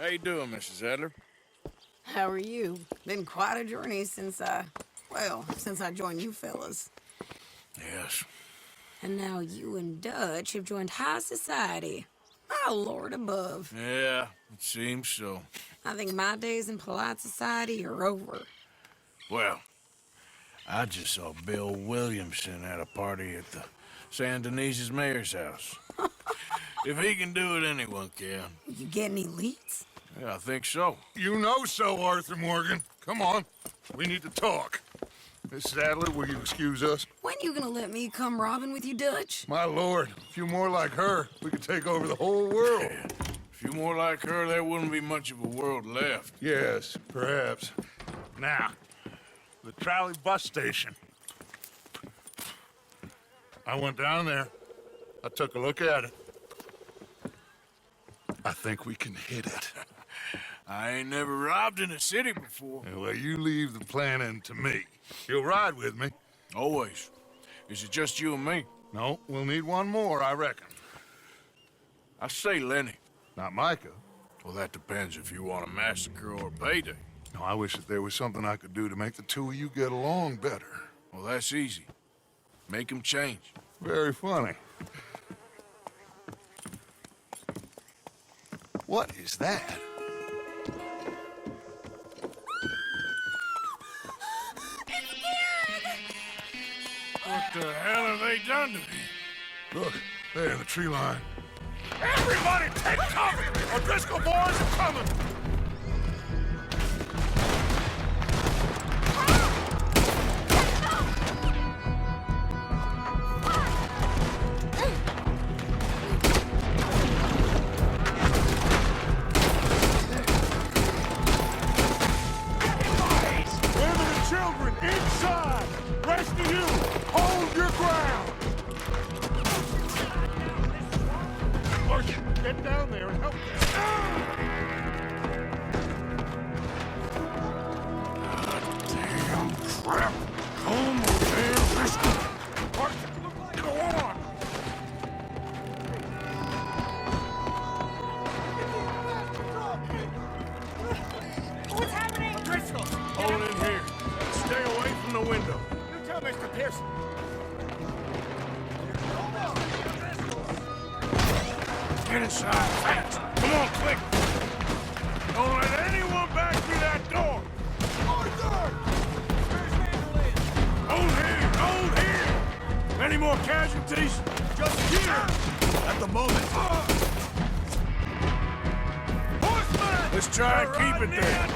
How you doing, Mrs. Adler? How are you? Been quite a journey since I joined you fellas. Yes. And now you and Dutch have joined high society. My lord above. Yeah, it seems so. I think my days in polite society are over. Well, I just saw Bill Williamson at a party at the San Denise's mayor's house. If he can do it, anyone can. You get any leads? Yeah, I think so. You know so, Arthur Morgan. Come on, we need to talk. Miss Adler, will you excuse us? When you gonna let me come robbing with you, Dutch? My lord, a few more like her, we could take over the whole world. Yeah. A few more like her, there wouldn't be much of a world left. Yes, perhaps. Now, the trolley bus station. I went down there. I took a look at it. I think we can hit it. I ain't never robbed in a city before. Well, you leave the planning to me. You'll ride with me? Always. Is it just you and me? No, we'll need one more, I reckon. I say Lenny. Not Micah. Well, that depends if you want a massacre or a payday. No, I wish that there was something I could do to make the two of you get along better. Well, that's easy. Make 'em change. Very funny. What is that? What the hell have they done to me? Look, there in the tree line. Everybody take cover! O'Driscoll boys are coming! Women and children inside! Rest of you, hold your ground! Get down there and help Damn crap. Come there, Bristol. Go on! What's happening? Driscoll! Hold in here. Stay away from the window. You tell Mr. Pearson. Get inside fast. Come on, quick. Don't let anyone back through that door. Hold here, hold here. Any more casualties? Just here! At the moment. Horseman! Let's try and keep it there.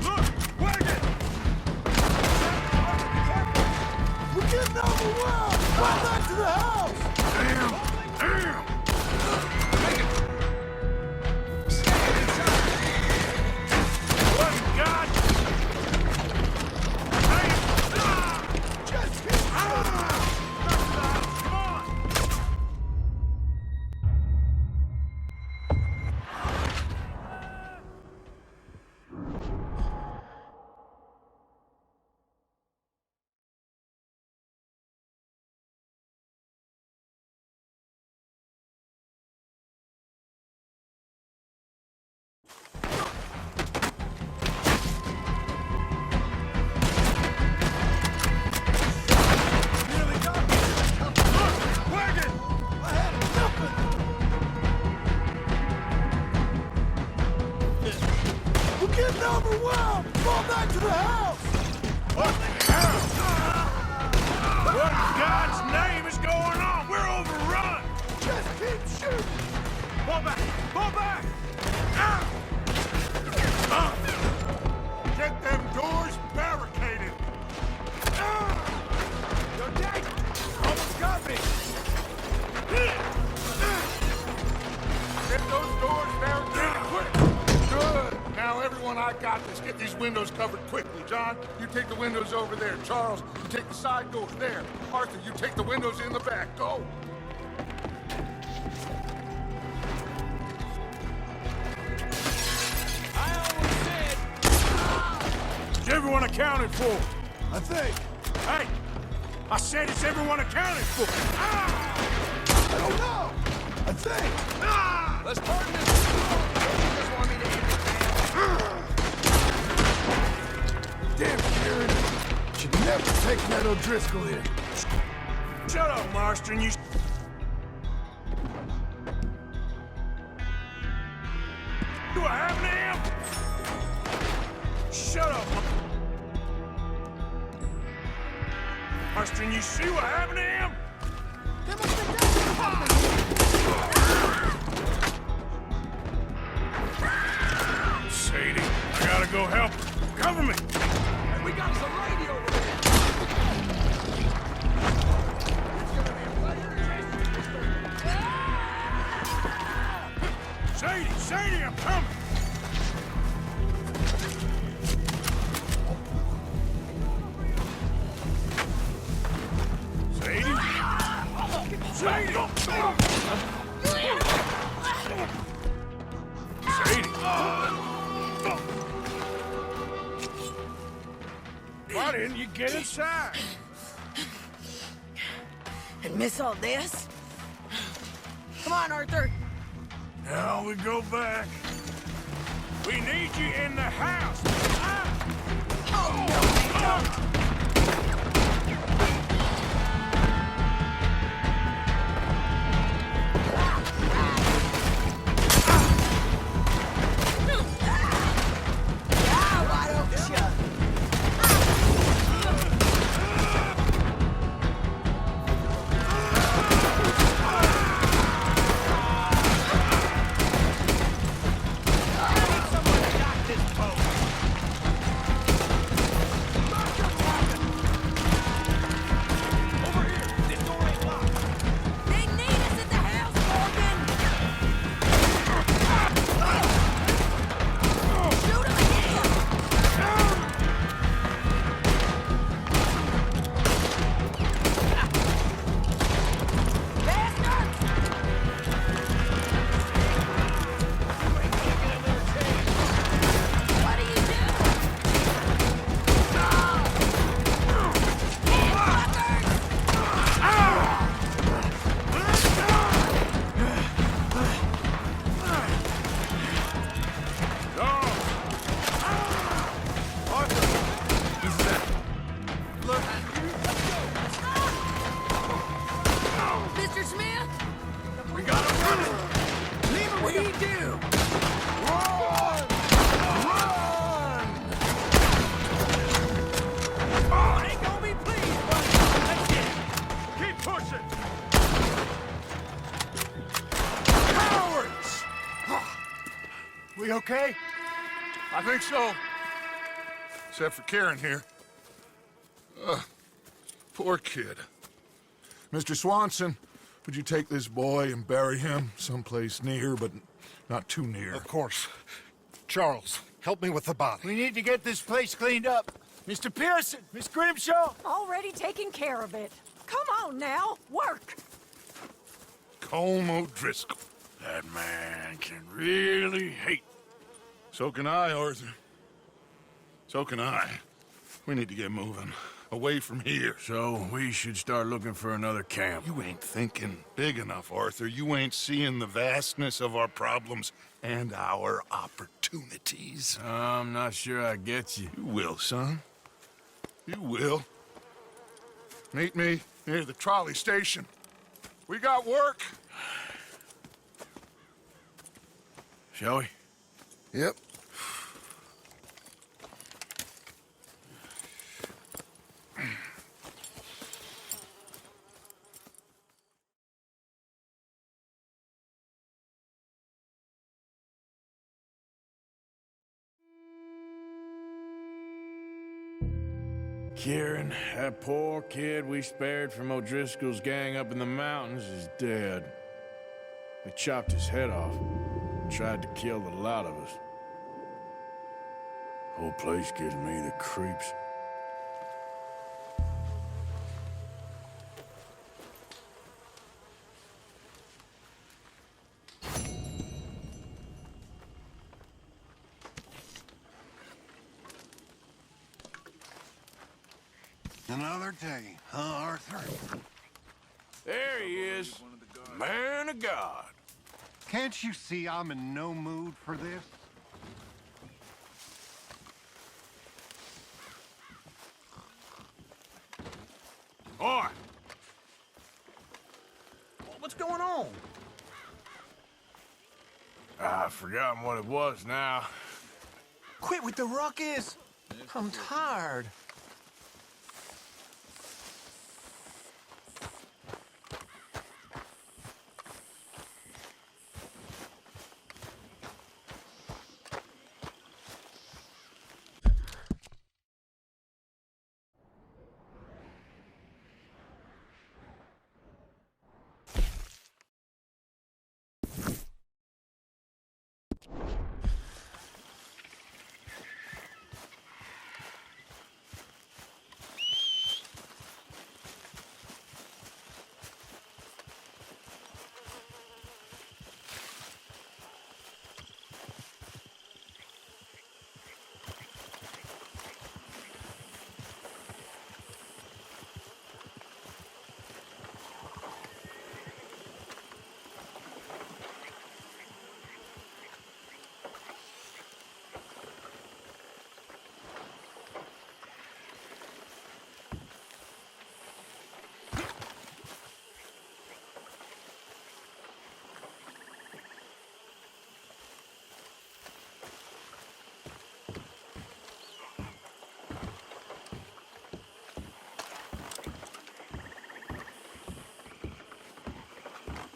Look! Wagon! We're getting overwhelmed! Run back to the house! Damn, damn. What in God? Just hit Come on! Nearly got me! Look! Wagon! I had nothing! We're getting overwhelmed! Fall back to the house! What the hell? What in God's name is going on? We're overrun. Just keep shooting! Fall back! Fall back! Get them doors barricaded! You're dead! Almost got me! Get those doors barricaded quick! Good! Now everyone, I got this. Get these windows covered quickly. John, you take the windows over there. Charles, you take the side doors there. Arthur, you take the windows in the back. Go! I always said everyone accounted for? I think. Hey! I said is everyone accounted for? Ah! I don't know. I think. Ah! Let's pardon this. You just want me to end it, man. Damn, Kieran. Should never take Ned O'Driscoll in. Shut up, Marston, you... What happened to him? Shut up, Marston, you see what happened to him? Sadie, I gotta go help her. Cover me! Hey, we got some lady over there. It's gonna be a pleasure. Sadie, I'm coming! Sadie? Sadie! Sadie! Why didn't you get inside? And miss all this? Come on, Arthur. Now we go back. We need you in the house. Ah! Oh, no, we don't. We okay? I think so. Except for Karen here. Poor kid. Mr. Swanson, would you take this boy and bury him someplace near, but not too near? Of course. Charles, help me with the body. We need to get this place cleaned up. Mr. Pearson, Miss Grimshaw. Already taking care of it. Come on now, work. Colm O'Driscoll. That man can really hate. So can I, Arthur. So can I. We need to get moving. Away from here. So we should start looking for another camp. You ain't thinking big enough, Arthur. You ain't seeing the vastness of our problems and our opportunities. I'm not sure I get you. You will, son. You will. Meet me near the trolley station. We got work. Shall we? Yep. Kieran, that poor kid we spared from O'Driscoll's gang up in the mountains is dead. They chopped his head off and tried to kill the lot of us. Whole place gives me the creeps. Another day, huh, Arthur? There he is. Man of God. Can't you see I'm in no mood for this? Boy, What's going on? I've forgotten what it was now. Quit with the ruckus. I'm tired.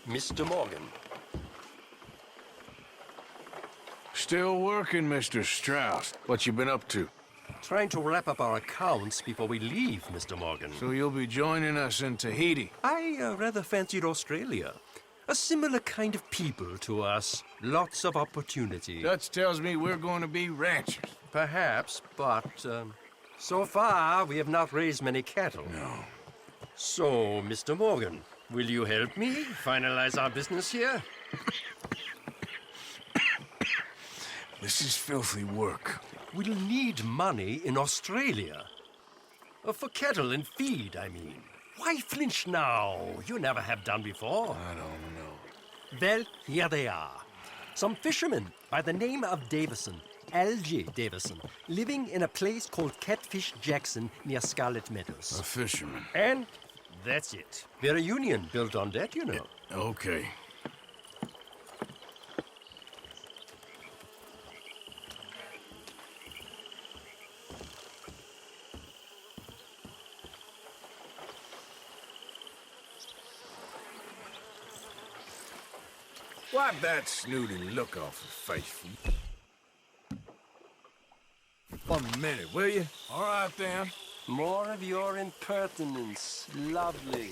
Mr. Morgan. Still working, Mr. Strauss. What you been up to? Trying to wrap up our accounts before we leave, Mr. Morgan. So you'll be joining us in Tahiti? I rather fancied Australia. A similar kind of people to us. Lots of opportunity. Dutch tells me we're going to be ranchers. Perhaps, but so far we have not raised many cattle. No. So, Mr. Morgan, will you help me finalize our business here? This is filthy work. We'll need money in Australia. For cattle and feed, I mean. Why flinch now? You never have done before. I don't know. Well, here they are. Some fishermen by the name of Davison, L.J. Davison, living in a place called Catfish Jackson near Scarlet Meadows. A fisherman. And that's it. We're a union built on that, you know. Okay. Wipe that snooty look off your face. One minute, will you? All right, then. More of your impertinence. Lovely.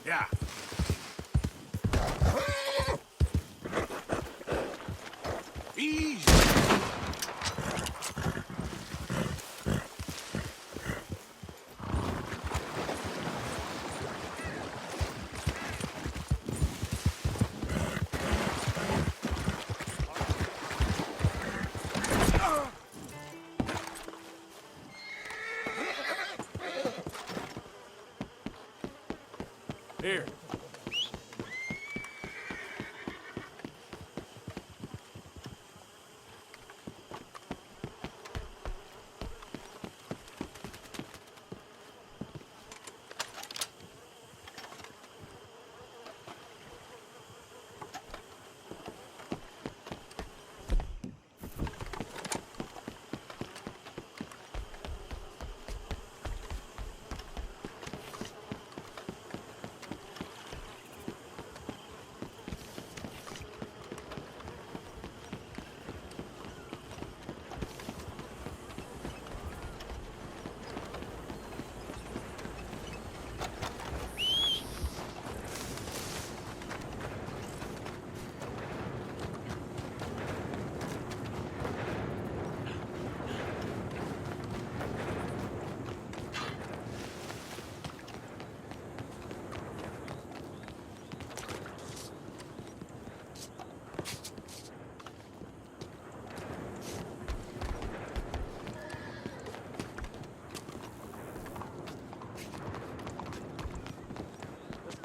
Yeah. Easy. Here.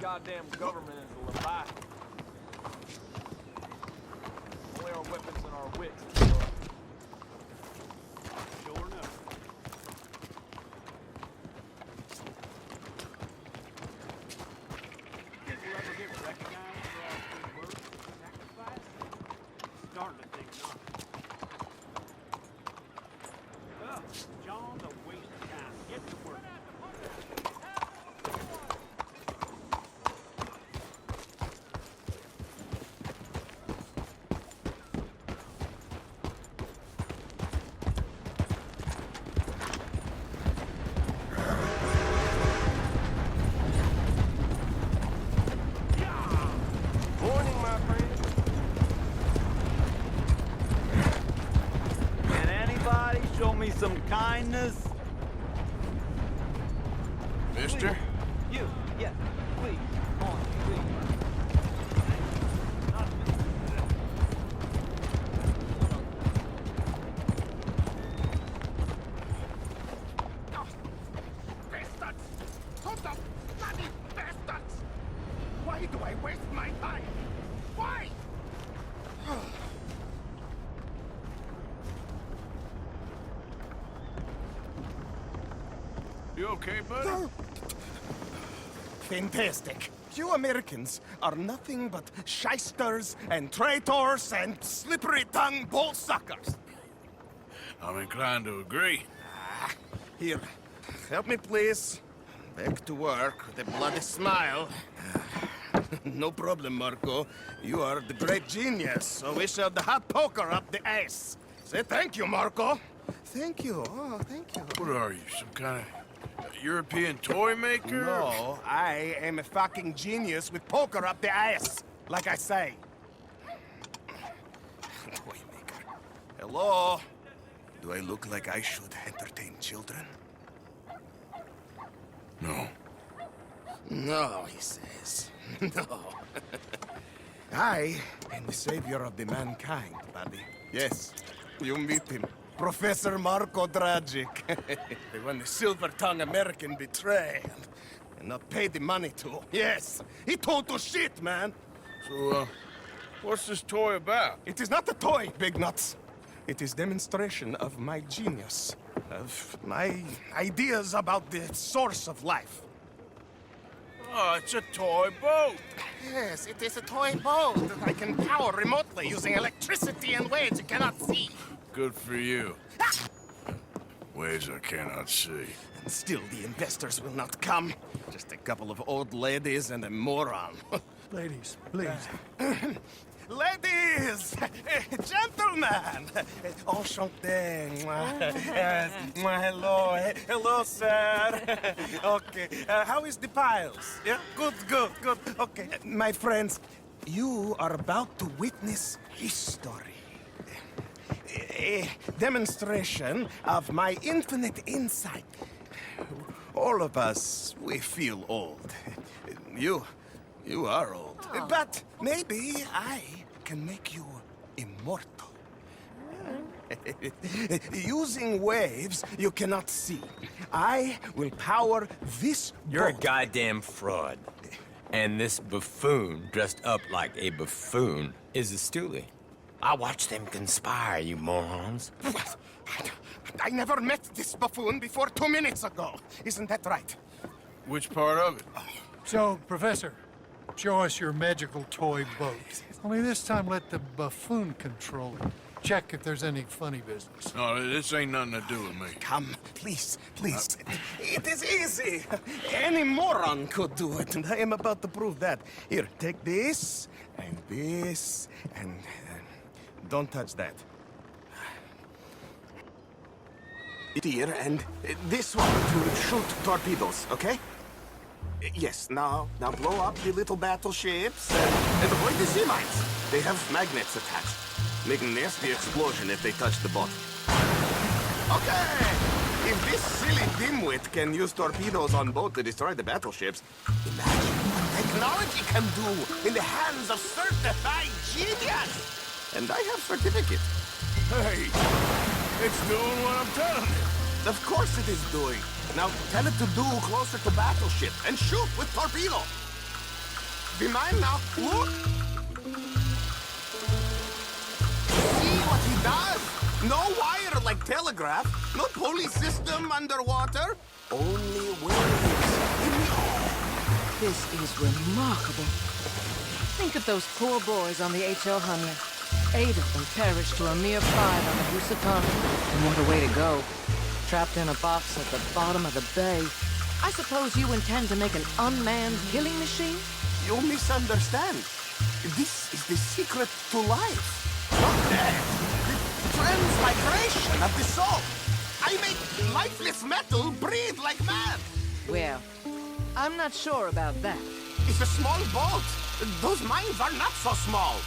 Goddamn government is a Leviathan. Only our weapons and our wits. Sure enough. Did you ever get recognized for all good work and sacrifice? Starting to think not. John's a waste of time. Get to work. Show me some kindness. Mister? Please. You, yeah, please. Come on, please. Bastards! What the bloody bastards! Why do I waste my time? Why? You okay, buddy? Fantastic. You Americans are nothing but shysters and traitors and slippery-tongued bull suckers. I'm inclined to agree. Here, help me, please. Back to work with a bloody smile. No problem, Marco. You are the great genius, so we shall the hot poker up the ass. Say thank you, Marco. thank you. Oh, thank you. What are you, some kind of European toy maker? No, I am a fucking genius with poker up the ass, like I say. Toy maker. Hello? Do I look like I should entertain children? No. No, he says. No. I am the savior of the mankind, buddy. Yes, you meet him. Professor Marco Dragic. The one the silver-tongued American betrayed and not paid the money to. Yes, he told to shit, man. So, what's this toy about? It is not a toy, Big Nuts. It is demonstration of my genius, of my ideas about the source of life. Oh, it's a toy boat. Yes, it is a toy boat that I can power remotely using electricity and waves you cannot see. Good for you. Ways I cannot see. And still the investors will not come. Just a couple of old ladies and a moron. Ladies, please. Ladies! Gentlemen! Enchanté. Hello. Hello, sir. Okay. How is the piles? Yeah? Good. Okay. My friends, you are about to witness history. A demonstration of my infinite insight. All of us, we feel old. You are old. But maybe I can make you immortal. Using waves you cannot see, I will power this You're a boat. goddamn fraud. And this buffoon, dressed up like a buffoon, is a stoolie. I watched them conspire, you morons. I never met this buffoon before 2 minutes ago. Isn't that right? Which part of it? So, Professor, show us your magical toy boat. Only this time let the buffoon control it. Check if there's any funny business. No, this ain't nothing to do with me. Come, please. It is easy. Any moron could do it, and I am about to prove that. Here, take this, and this, and don't touch that. Here, and this one to shoot torpedoes, okay? Yes, now blow up the little battleships, and avoid the sea mines. They have magnets attached. Make a nasty explosion if they touch the boat. Okay! If this silly dimwit can use torpedoes on boat to destroy the battleships, imagine what technology can do in the hands of certified genius! And I have certificate. Hey, it's doing what I'm telling you. Of course it is doing. Now tell it to do closer to battleship and shoot with torpedo. Be mine now. Look! See what he does? No wire like telegraph. No pulley system underwater. Only waves. This is remarkable. Think of those poor boys on the HL Hunter. 8 of them perished to a mere 5 on the Housatonic. And what a way to go. Trapped in a box at the bottom of the bay. I suppose you intend to make an unmanned killing machine? You misunderstand. This is the secret to life. Not death. The transmigration of the soul. I make lifeless metal breathe like man. Well, I'm not sure about that. It's a small boat. Those mines are not so small.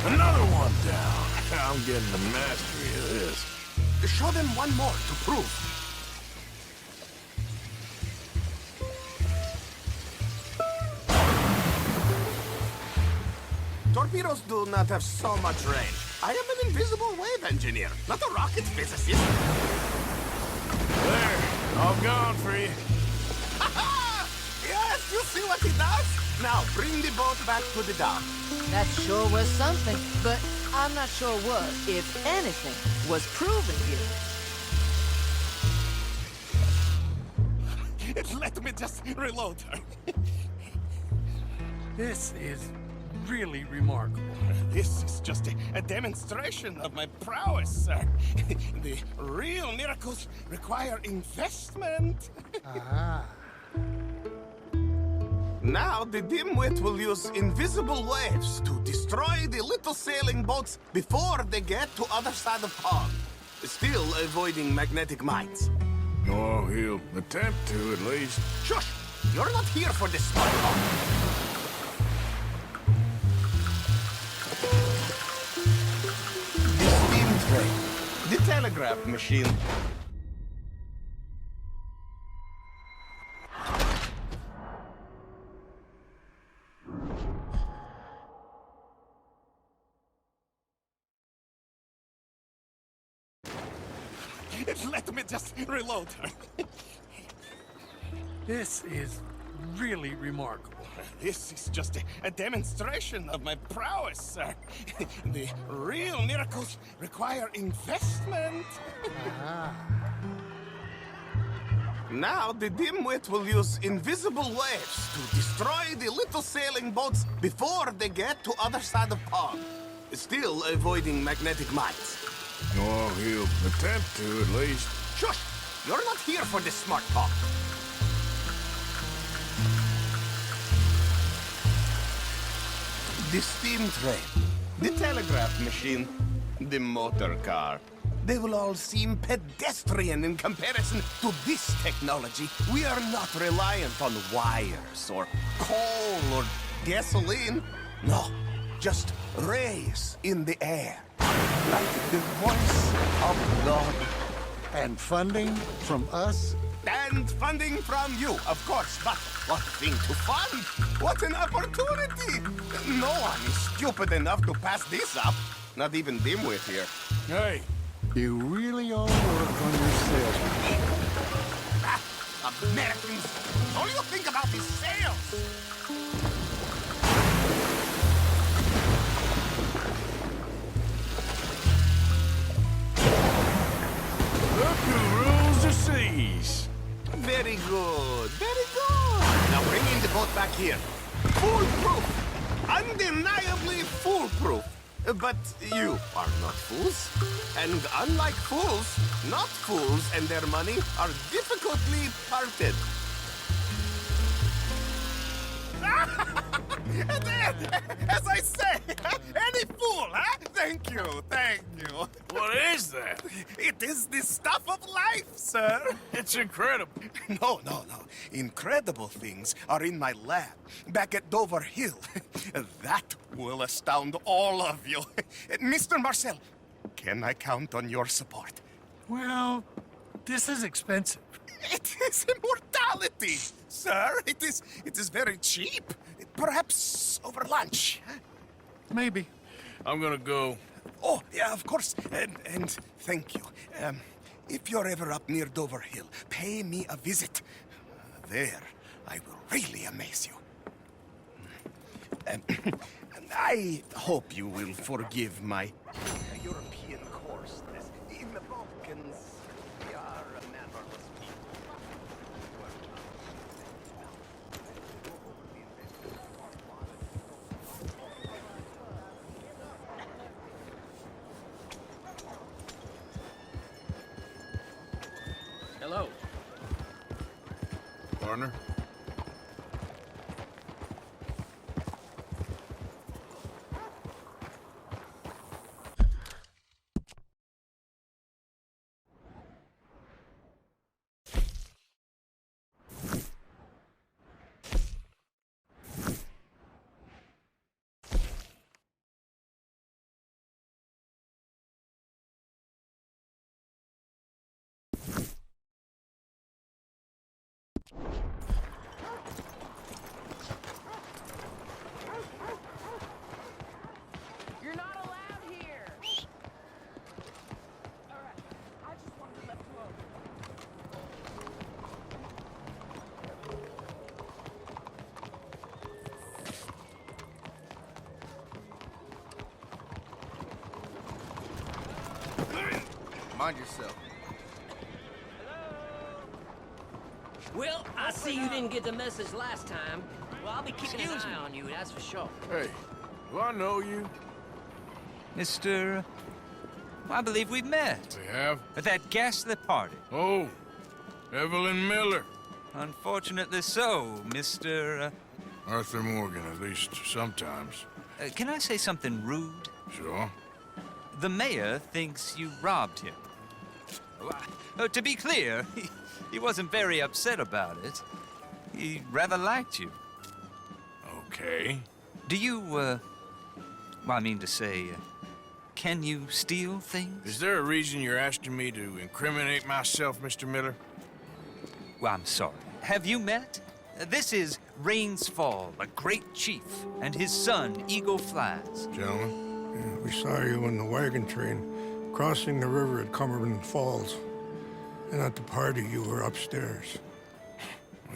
Another one down. I'm getting the mastery of this. Show them one more to prove. Torpedoes do not have so much range. I am an invisible wave engineer, not a rocket physicist. There, all gone for you. Yes, you see what he does? Now, bring the boat back to the dock. That sure was something, but I'm not sure what, if anything, was proven here. Let me just reload her. This is really remarkable. This is just a demonstration of my prowess, sir. The real miracles require investment. Ah. Now the dimwit will use invisible waves to destroy the little sailing boats before they get to other side of pond. Still avoiding magnetic mines. Oh, he'll attempt to, at least. Shush! You're not here for this smart talk. The steam train. The telegraph machine. Let me just reload. This is really remarkable. This is just a demonstration of my prowess, sir. The real miracles require investment. Now the dimwit will use invisible waves to destroy the little sailing boats before they get to other side of pond. Still avoiding magnetic mines. Oh, he'll attempt to, at least. Shush! You're not here for this smart talk. The steam train, the telegraph machine, the motor car. They will all seem pedestrian in comparison to this technology. We are not reliant on wires or coal or gasoline. No, just rays in the air. Like the voice of God. And funding from us? And funding from you, of course. But what thing to fund? What an opportunity! No one is stupid enough to pass this up. Not even Dimwit here. Hey, You really all work on your salesmanship. Americans! All you think about is sales! look who rules the seas. Very good, very good. Now bring in the boat back here. Foolproof! Undeniably foolproof. But you are not fools. And unlike fools, not fools and their money are difficultly parted. As I say, any fool, huh? Thank you, thank you. What is that? It is the stuff of life, sir. It's incredible. No. Incredible things are in my lab, back at Dover Hill. That will astound all of you. Mr. Marcel, can I count on your support? Well, this is expensive. It is immortality, sir. It is very cheap. Perhaps over lunch. Maybe. I'm gonna go. Oh, yeah, of course. And thank you. If you're ever up near Dover Hill, pay me a visit. There, I will really amaze you. I hope you will forgive my European coarseness. In the Balkans, we are a mannerless people. Hello. Partner? You're not allowed here! Alright, I just wanted to left alone. Mind yourself. Well, I see you didn't get the message last time. Well, I'll be keeping an eye on you, that's for sure. Hey, do I know you? Mr. I believe we've met. We have? At that ghastly party. Oh, Evelyn Miller. Unfortunately so, Mr. Arthur Morgan, at least sometimes. Can I say something rude? Sure. The mayor thinks you robbed him. To be clear, he wasn't very upset about it. He rather liked you. Okay. Do you, well, I mean to say, can you steal things? Is there a reason you're asking me to incriminate myself, Mr. Miller? Well, I'm sorry. Have you met? This is Rains Fall, a great chief, and his son, Eagle Flies. Gentlemen? Yeah, we saw you in the wagon train crossing the river at Cumberland Falls. And at the party, you were upstairs.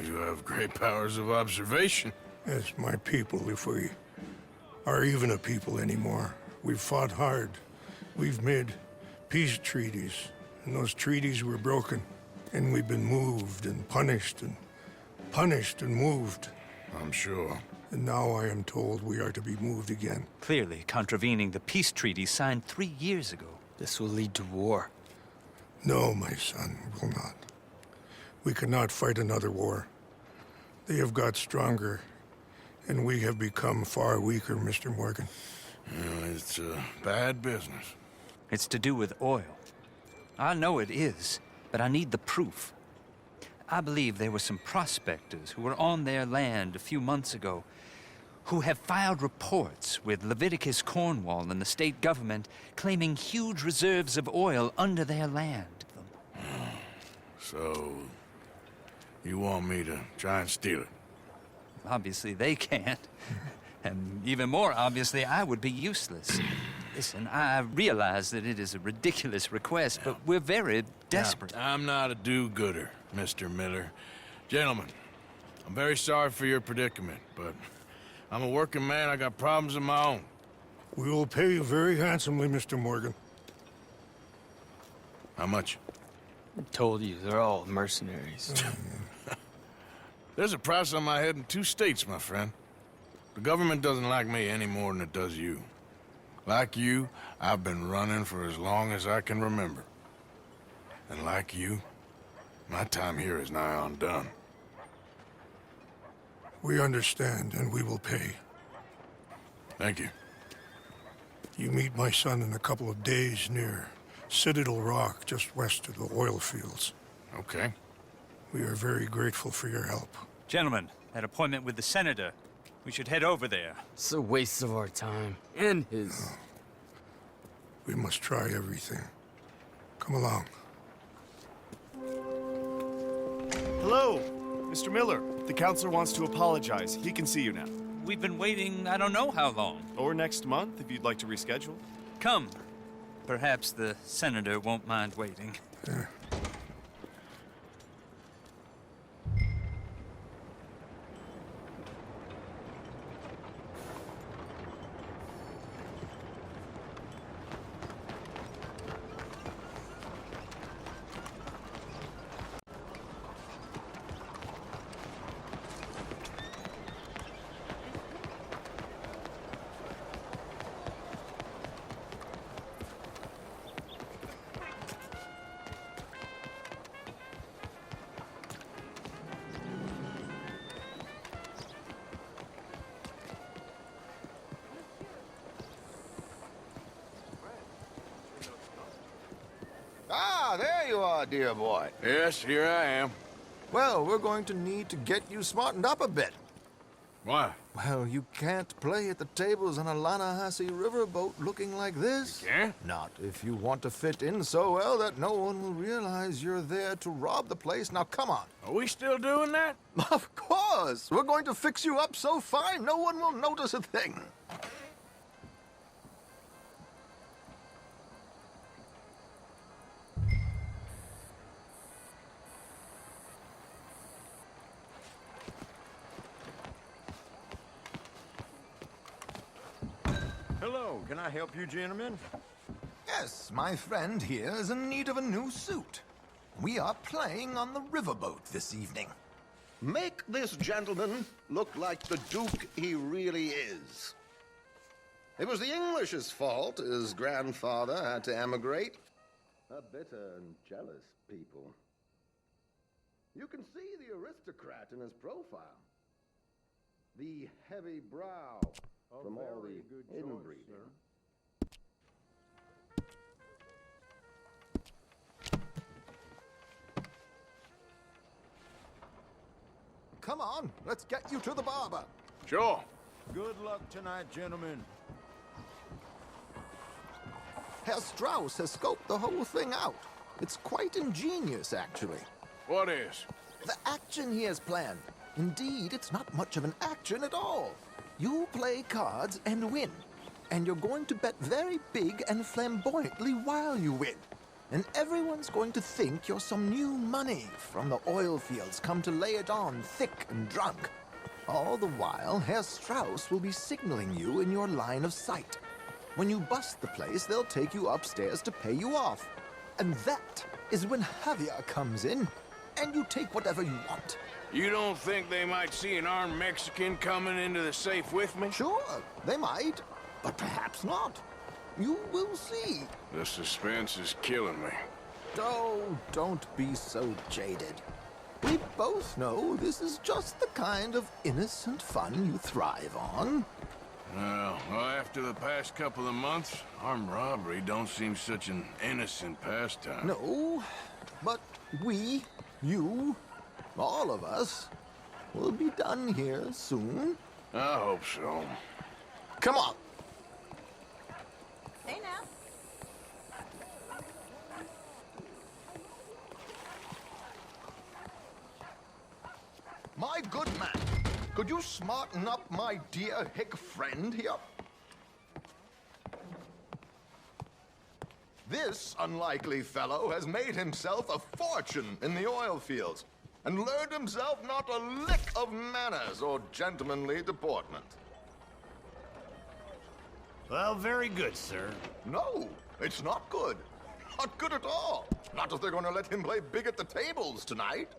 You have great powers of observation. Yes, my people, if we are even a people anymore. We've fought hard. We've made peace treaties, and those treaties were broken. And we've been moved and punished and moved. I'm sure. And now I am told we are to be moved again. Clearly contravening the peace treaty signed 3 years ago. This will lead to war. No, my son, will not. We cannot fight another war. They have got stronger, and we have become far weaker, Mr. Morgan. It's a bad business. It's to do with oil. I know it is, but I need the proof. I believe there were some prospectors who were on their land a few months ago who have filed reports with Leviticus Cornwall and the state government claiming huge reserves of oil under their land. So, you want me to try and steal it? Obviously they can't. And even more obviously, I would be useless. Listen, I realize that it is a ridiculous request, but we're very desperate. Now, I'm not a do-gooder, Mr. Miller. Gentlemen, I'm very sorry for your predicament, but I'm a working man. I got problems of my own. We will pay you very handsomely, Mr. Morgan. How much? I told you, they're all mercenaries. There's a price on my head in 2 states, my friend. The government doesn't like me any more than it does you. Like you, I've been running for as long as I can remember. And like you, my time here is nigh undone. We understand, and we will pay. Thank you. You meet my son in a couple of days near Citadel Rock, just west of the oil fields. Okay. We are very grateful for your help. Gentlemen, that appointment with the senator. We should head over there. It's a waste of our time. And his... We must try everything. Come along. Hello, Mr. Miller. The counselor wants to apologize. He can see you now. We've been waiting I don't know how long. Or next month, if you'd like to reschedule. Come. Perhaps the senator won't mind waiting. Yeah. Ah, there you are, dear boy. Yes, here I am. Well, we're going to need to get you smartened up a bit. Why? Well, you can't play at the tables on a Lannahechee riverboat looking like this. You can't? Not if you want to fit in so well that no one will realize you're there to rob the place. Now, come on. Are we still doing that? Of course. We're going to fix you up so fine no one will notice a thing. Hello, can I help you, gentlemen? Yes, my friend here is in need of a new suit. We are playing on the riverboat this evening. Make this gentleman look like the Duke he really is. It was the English's fault his grandfather had to emigrate. A bitter and jealous people. You can see the aristocrat in his profile. the heavy brow from all the inbreeding. Come on, let's get you to the barber. Sure. Good luck tonight, gentlemen. Herr Strauss has scoped the whole thing out. It's quite ingenious, actually. What is? The action he has planned. Indeed, it's not much of an action at all. You play cards and win. And you're going to bet very big and flamboyantly while you win. And everyone's going to think you're some new money from the oil fields come to lay it on thick and drunk. All the while, Herr Strauss will be signaling you in your line of sight. When you bust the place, they'll take you upstairs to pay you off. And that is when Javier comes in, and you take whatever you want. You don't think they might see an armed Mexican coming into the safe with me? Sure, they might, but perhaps not. You will see. The suspense is killing me. Oh, don't be so jaded. We both know this is just the kind of innocent fun you thrive on. Well, after the past couple of months, armed robbery don't seem such an innocent pastime. No, but we, you, all of us, will be done here soon. I hope so. Come on. Hey now. My good man, could you smarten up my dear hick friend here? This unlikely fellow has made himself a fortune in the oil fields and learned himself not a lick of manners or gentlemanly deportment. Well, very good, sir. No, it's not good. Not good at all. Not if they're going to let him play big at the tables tonight.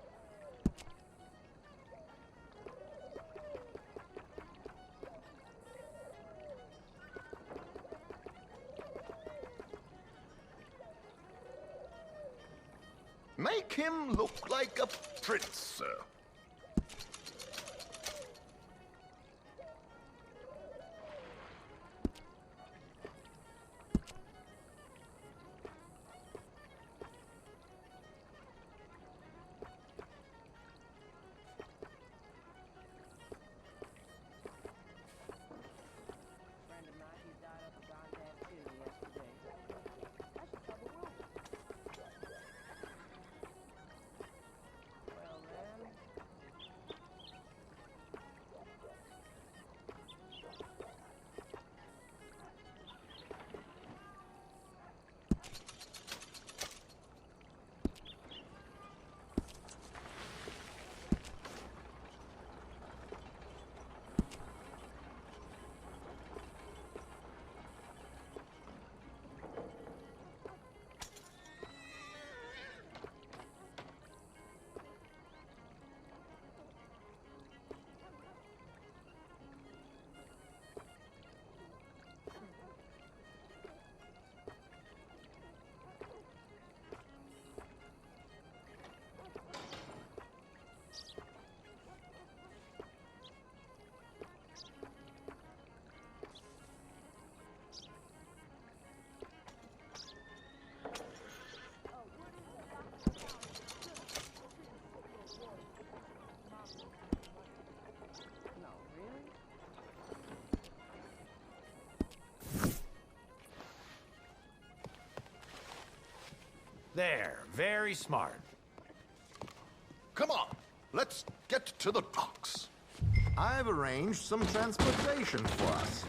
Make him look like a prince, sir. There, very smart. Come on, let's get to the docks. I've arranged some transportation for us.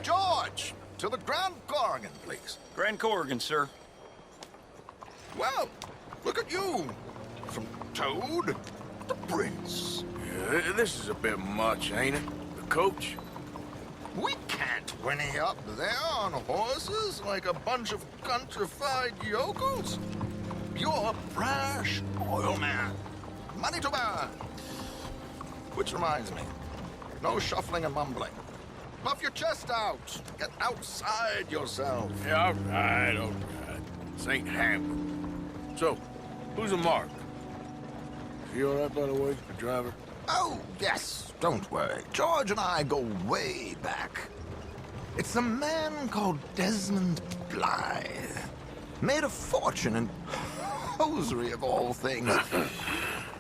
George, to the Grand Corrigan, please. Grand Corrigan, sir. Well, look at you. From Toad to Prince. Yeah, this is a bit much, ain't it? The coach? We can't whinny up there on horses like a bunch of countrified yokels. You're a brash oil man. Money to burn. Which reminds me, no shuffling and mumbling. Puff your chest out. Get outside yourself. Yeah, all right, all right. This ain't Hamlet. So, who's a mark? Is he all right, by the way, the driver? Oh, yes. Don't worry. George and I go way back. It's a man called Desmond Blythe. Made a fortune in hosiery of all things.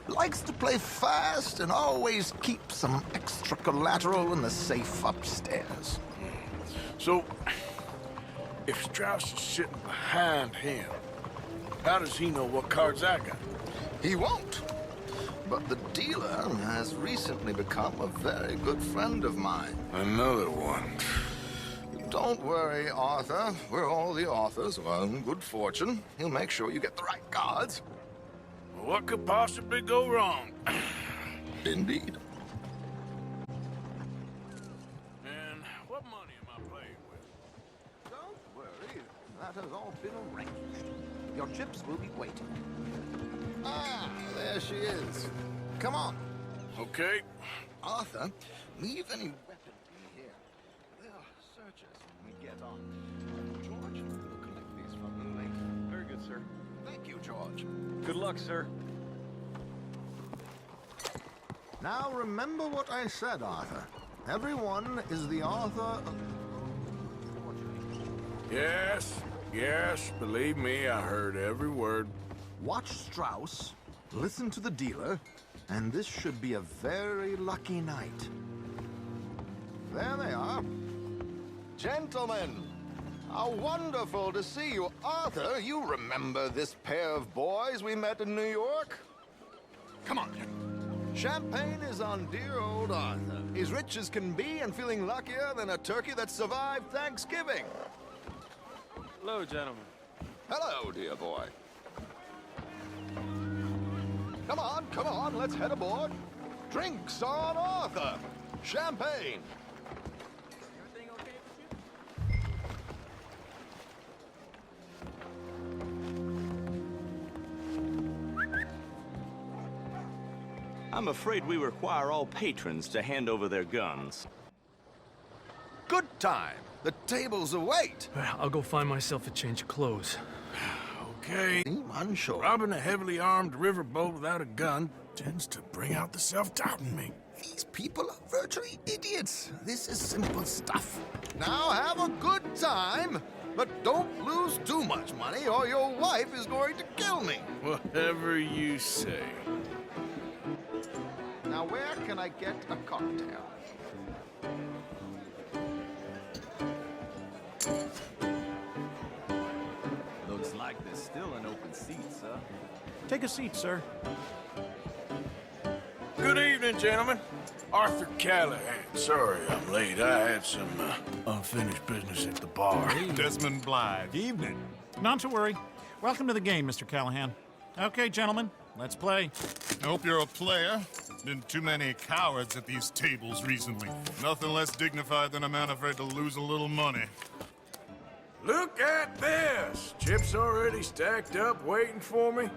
Likes to play fast and always keeps some extra collateral in the safe upstairs. So, if Strauss is sitting behind him, how does he know what cards I got? He won't. But the dealer has recently become a very good friend of mine. Another one. Don't worry, Arthur. We're all the authors of good fortune. He'll make sure you get the right cards. What could possibly go wrong? Indeed. And what money am I playing with? Don't worry. That has all been arranged. Your chips will be waiting. Ah, there she is. Come on. Okay. Arthur, leave any weapons in here. They'll search us when we get on. George will collect these from you later. Very good, sir. Thank you, George. Good luck, sir. Now remember what I said, Arthur. Everyone is the author of... Yes, believe me, I heard every word. Watch Strauss, listen to the dealer, and this should be a very lucky night. There they are. Gentlemen, how wonderful to see you. Arthur, you remember this pair of boys we met in New York? Come on. Champagne is on dear old Arthur. He's rich as can be and feeling luckier than a turkey that survived Thanksgiving. Hello, gentlemen. Hello, dear boy. Come on, let's head aboard. Drinks on Arthur. Champagne. Everything okay with you? I'm afraid we require all patrons to hand over their guns. Good time. The tables await. I'll go find myself a change of clothes. Okay. I'm sure. Robbing a heavily armed riverboat without a gun tends to bring out the self-doubt in me. These people are virtually idiots. This is simple stuff. Now have a good time, but don't lose too much money or your wife is going to kill me. Whatever you say. Now where can I get a cocktail? Looks like there's still an open seat, sir. Take a seat, sir. Good evening, gentlemen. Arthur Callahan. Sorry I'm late. I had some unfinished business at the bar. Desmond Blythe. Evening. Not to worry. Welcome to the game, Mr. Callahan. Okay, gentlemen, let's play. I hope you're a player. Been too many cowards at these tables recently. Nothing less dignified than a man afraid to lose a little money. Look at this! Chips already stacked up, waiting for me.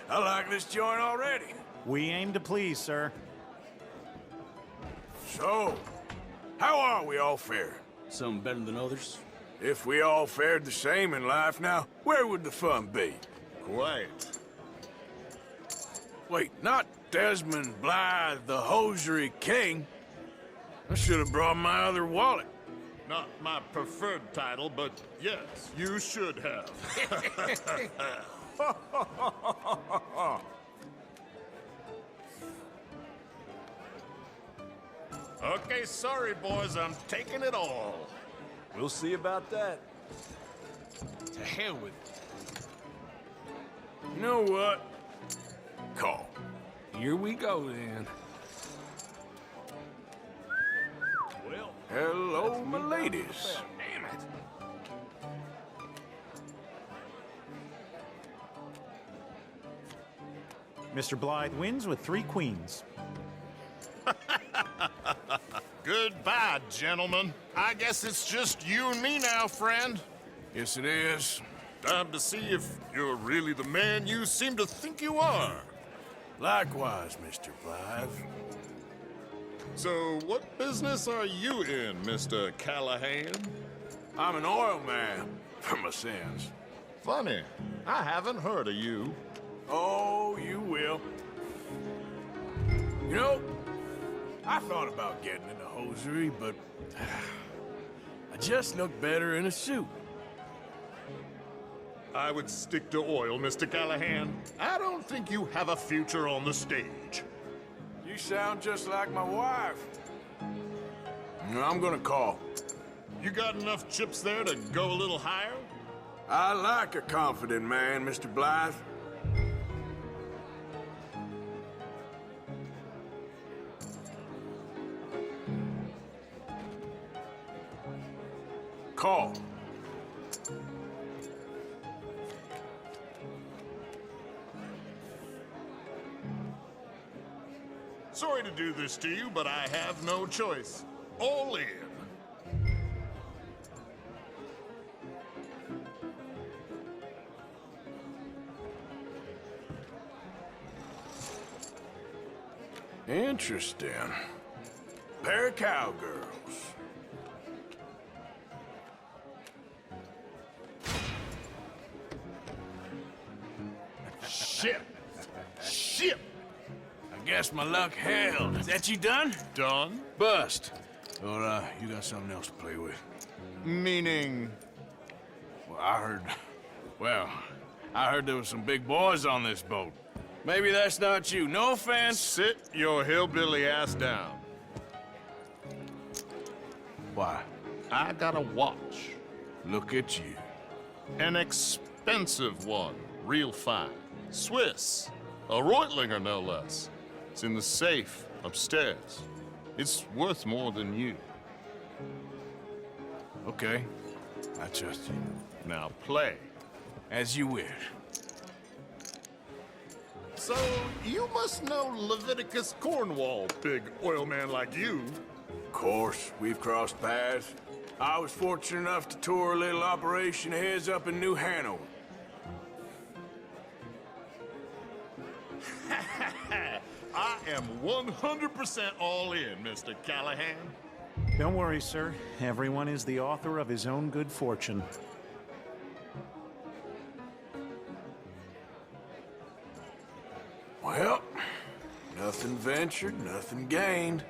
I like this joint already. We aim to please, sir. So, how are we all faring? Some better than others. If we all fared the same in life now, where would the fun be? Quiet. Wait, not Desmond Blythe, the hosiery king. I should have brought my other wallet. Not my preferred title, but yes, you should have. Okay, sorry, boys, I'm taking it all. We'll see about that. To hell with it. You know what? Call. Here we go, then. Well, hello, my ladies. Damn it. Mr. Blythe wins with 3 queens. Goodbye, gentlemen. I guess it's just you and me now, friend. Yes, it is. Time to see if you're really the man you seem to think you are. Likewise, Mr. Blythe. So, what business are you in, Mr. Callahan? I'm an oil man, for my sins. Funny, I haven't heard of you. Oh, you will. You know, I thought about getting into hosiery, but I just look better in a suit. I would stick to oil, Mr. Callahan. I don't think you have a future on the stage. You sound just like my wife. I'm gonna call. You got enough chips there to go a little higher? I like a confident man, Mr. Blythe. Call. Sorry to do this to you, but I have no choice. All in. Interesting. Pair of cowgirls. Shit! Shit! I guess my luck held. Is that you done? Done? Bust. Or, you got something else to play with? Meaning? Well, I heard there was some big boys on this boat. Maybe that's not you. No offense. Sit your hillbilly ass down. Why? I got a watch. Look at you. An expensive one. Real fine. Swiss. A Reutlinger, no less. It's in the safe upstairs. It's worth more than you. Okay. I trust you. Now play. As you wish. So, you must know Leviticus Cornwall, big oil man like you. Of course, we've crossed paths. I was fortunate enough to tour a little operation of his up in New Hanover. I am 100% all in, Mr. Callahan. Don't worry, sir. Everyone is the author of his own good fortune. Well, nothing ventured, nothing gained.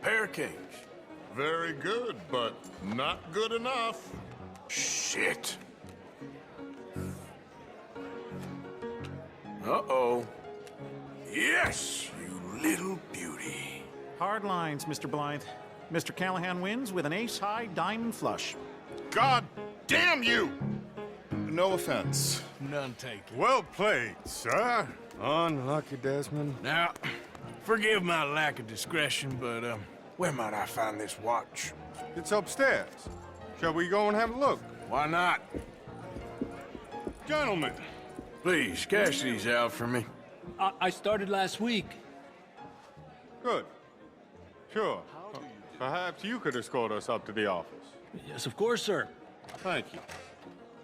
Pair of kings. Very good, but not good enough. Shit. Uh-oh. Yes, you little beauty. Hard lines, Mr. Blythe. Mr. Callahan wins with an ace-high diamond flush. God damn you! No offense. None taken. Well played, sir. Unlucky, Desmond. Now, forgive my lack of discretion, but, where might I find this watch? It's upstairs. Shall we go and have a look? Why not? Gentlemen. Please, cash these out for me. I started last week. Good. Sure. Perhaps you could escort us up to the office. Yes, of course, sir. Thank you.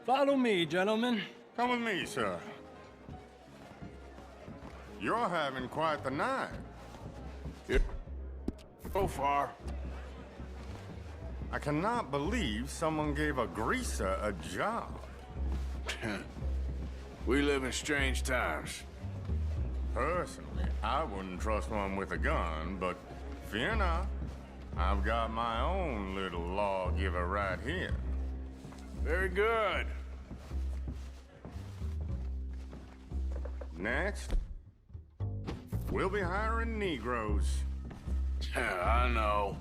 Follow me, gentlemen. Come with me, sir. You're having quite the night. So far. I cannot believe someone gave a greaser a job. We live in strange times. Personally, I wouldn't trust one with a gun, but fear not. I've got my own little lawgiver right here. Very good. Next, we'll be hiring Negroes. I know.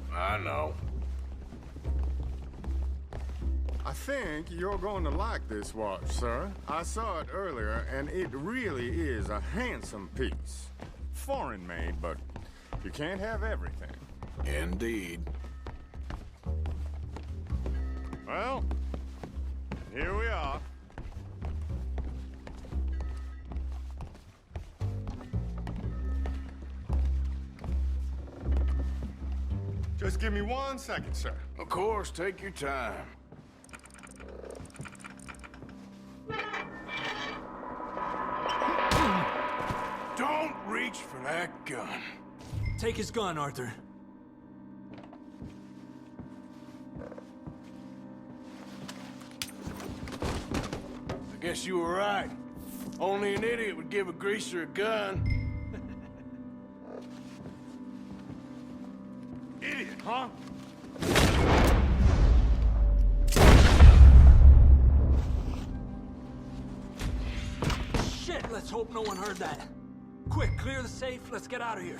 I think you're going to like this watch, sir. I saw it earlier, and it really is a handsome piece. Foreign made, but you can't have everything. Indeed. Well, here we are. Just give me 1 second, sir. Of course, take your time. Don't reach for that gun. Take his gun, Arthur. I guess you were right. Only an idiot would give a greaser a gun. Idiot, huh? Shit, let's hope no one heard that. Quick, clear the safe, let's get out of here.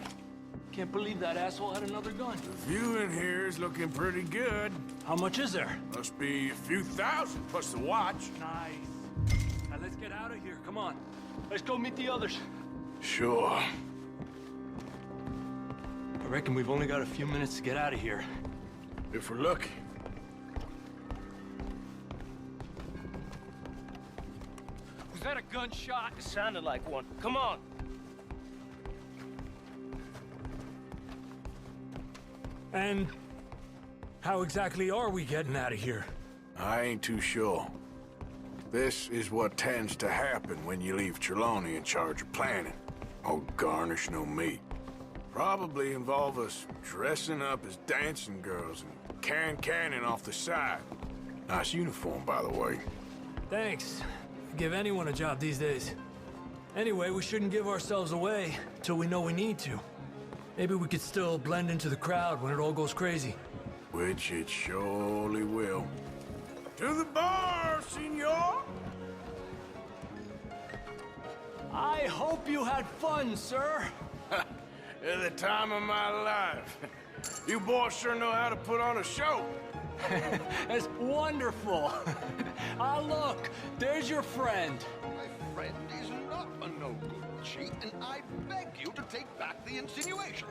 Can't believe that asshole had another gun. The view in here is looking pretty good. How much is there? Must be a few thousand plus the watch. Nice. Now let's get out of here, come on. Let's go meet the others. Sure. I reckon we've only got a few minutes to get out of here. If we're lucky. Was that a gunshot? It sounded like one. Come on. And how exactly are we getting out of here? I ain't too sure. This is what tends to happen when you leave Trelawney in charge of planning. Oh, garnish no meat. Probably involve us dressing up as dancing girls and canning off the side. Nice uniform, by the way. Thanks. Give anyone a job these days. Anyway, we shouldn't give ourselves away till we know we need to. Maybe we could still blend into the crowd when it all goes crazy. Which it surely will. To the bar, senor! I hope you had fun, sir. At the time of my life. You boys sure know how to put on a show. That's wonderful. Ah, look, there's your friend. My friend is not a no-good cheat, and I beg you to take back the insinuation.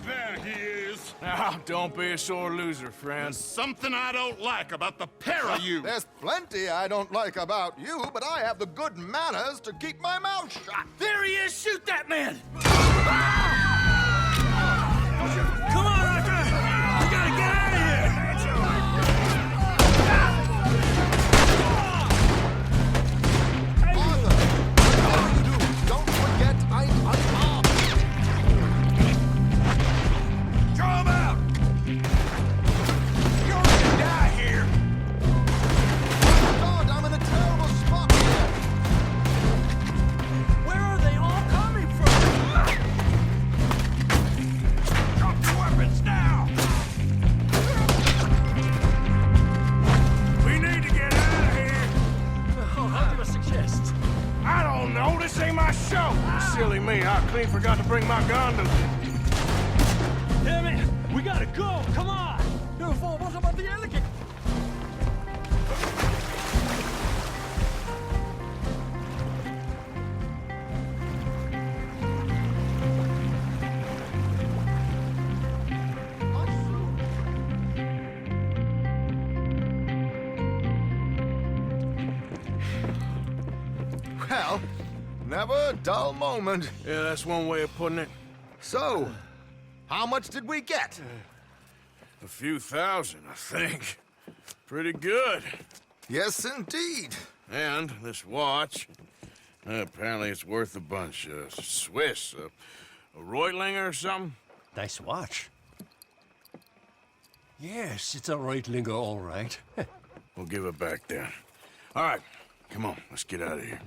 There he is. Now, don't be a sore loser, friend. There's something I don't like about the pair of you. There's plenty I don't like about you, but I have the good manners to keep my mouth shut. There he is! Shoot that man! Come on, Arthur! We gotta get out of here! Arthur, whatever you do, don't forget I'm unarmed. Draw him out! You're gonna die here! God, I'm in a terrible spot here. Where are they all coming from? Drop your weapons now! We need to get out of here! What do you suggest? I don't know, this ain't my show. Silly me, I clean forgot to bring my gun to... Damn it! We gotta go! Come on! What about the other kid? Well, never a dull moment. Yeah, that's one way of putting it. So, how much did we get? A few thousand, I think. Pretty good. Yes, indeed. And this watch, apparently it's worth a bunch. Swiss, a Reutlinger or something? Nice watch. Yes, it's a Reutlinger, all right. We'll give it back then. All right, come on, let's get out of here.